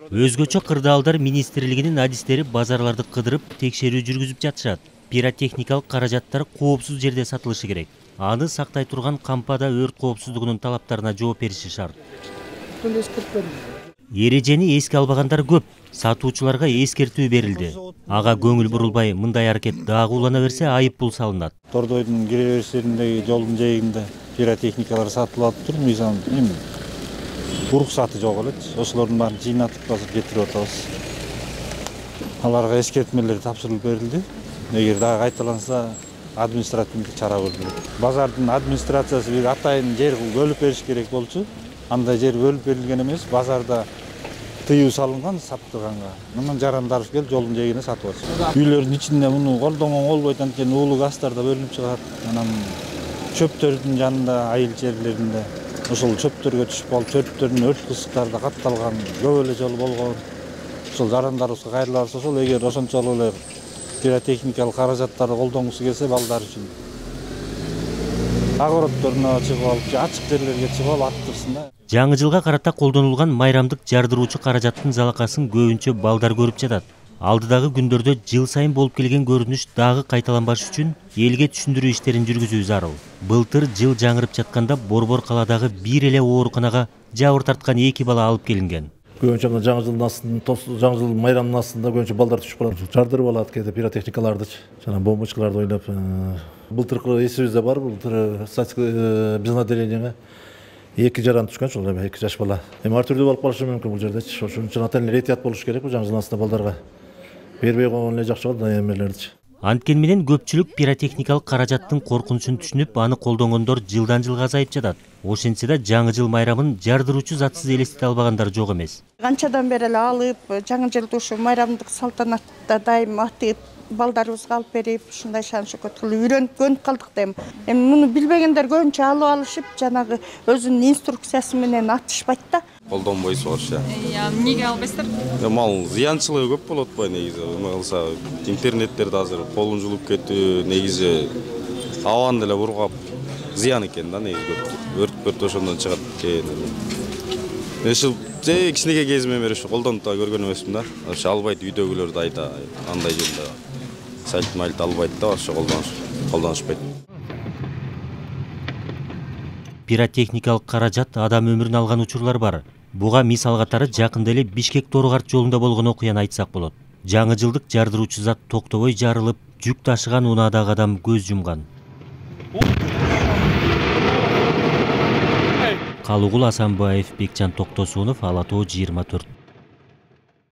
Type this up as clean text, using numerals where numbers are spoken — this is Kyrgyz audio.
Өзгөчө кырдаалдар министрлигинин адистери базарларды кыдырып текшерүү жүргүзүп жатышат. Пиротехникалык каражаттар коопсуз жерде сатылышы керек. Аны сактай турган кампада өрт коопсуздугунун талаптарына жооп бериши шарт. Эрежени эске албагандар көп. Сатуучуларга эскертүү берилди. Ага көңүл бурулбай мындай аракет дагы улана берсе айып пул салынат. Тордойдун киребериштериндеги жолдун жээгинде пиротехникалар сатылып туруп, мисалы уруксаты жок элечи. Ошолордун баарын жыйнатып басып жетирип атабыз. Аларга эскертмелер тапшырылып берилди. Эгер дагы кайталанса, административдик чара көрүлөт. Базардын администрациясы бир атайын жер бөлүп бериш керек болчу. Андай жер бөлүп берилген эмес, базарда тыюу салынган саптырганга. Мындан жарандар келип жолдун жээгине сатып атышат. Үйлөрдүн ичинде муну колдонгон болбойт, анткени уулуу газдар да бөлүнүп чыгат. Анан чөптөрдүн жанында, айыл жерлеринде ошол чөптөргө түшүп калып, чөптөрдүн өрт кысыктары да катталган көп эле жолу болгон. Ошол жарандарыбызга кайрыларса, ошол эгер ошончолук эле пиротехникалык каражаттарды колдонгусу келсе, балдар үчүн огородторуна чыгып алып, ачык жерлерге чыгып алып аттырсын да. Жаңы жылга карата колдонулган майрамдык жардыруучу каражаттын залакасын көбүнчө балдар көрүп жатат. Алдыдагы күндөрдө жыл сайын болуп келген көрүнүш дагы кайталанбаш үчүн элге түшүндүрүү иштерин жүргүзүү зарыл. Былтыр жыл жаңырып жатканда Борбор каладагы бир эле ооруканага жабыр тарткан 2 бала алып келинген. Көбүнчө жаңы жылдын астында, жаңы жыл майрамынын астында көбүнчө балдар түшүп калат. Жардырып алат кээде пиротехникаларды, жана бомбочкаларды ойноп. Былтыркы эсибизде бар, былтыр биздин отделениеге 2 жаран түшкөн, ошол 2 жаш бала. Ар түрдүү болуп калышы мүмкүн бул жерде. Ошон үчүн ата энелер этият болуш керек, бул жаңы жылдын астында балдарга бербей койгон эле жакшы болот эмелерди. Анткен менен көпчүлүк пиротехникалык каражаттын коркунучун түшүнүп, аны колдонгондор жылдан жылга азайып жатат. Ошентсе да жаңы жыл майрамын жардыруучу затсыз элестете албагандар жок эмес. Канчадан бери эле алып, жаңы жылды ушу майрамдык салтанатта дайым атып, балдарыбызга алып берип, ушундай шан-шөкөт кылып үйрөнүп көнүп калдык дейм. Эми муну билбегендер көбүнчө алып алышып, жанагы өзүнүн инструкциясы менен атышпайт да. Колдонбойсуз ошо. Эмнеге албайсыздар? Ал зыянчылыгы көп болот го негизи. Эме кылса, интернеттерде азыр колун жулуп кетүү, негизи абаны деле ургап зыян экен да негизи көп. Өрт ошондон чыгат экен. Ошол кичинекей кезимден бери ушу колдонуп да көргөн эмесмин да. Ошо албайт үйдөгүлөр айта, андай жерде сайт албайт да, ошо колдонушпайт. Пиротехникалык каражат адам өмүрүн алган учурлар бар. Буга мисал катары жакында эле Бишкек-Тору-Карт жолунда болгон окуяны айтсак болот. Жаңы жылдык жардыруучу зат токтобой жарылып, жүк ташыган унаадагы адам көз жумган. Калугул Асанбаев, Бекжан Токтосунов, Ала Тоо 24.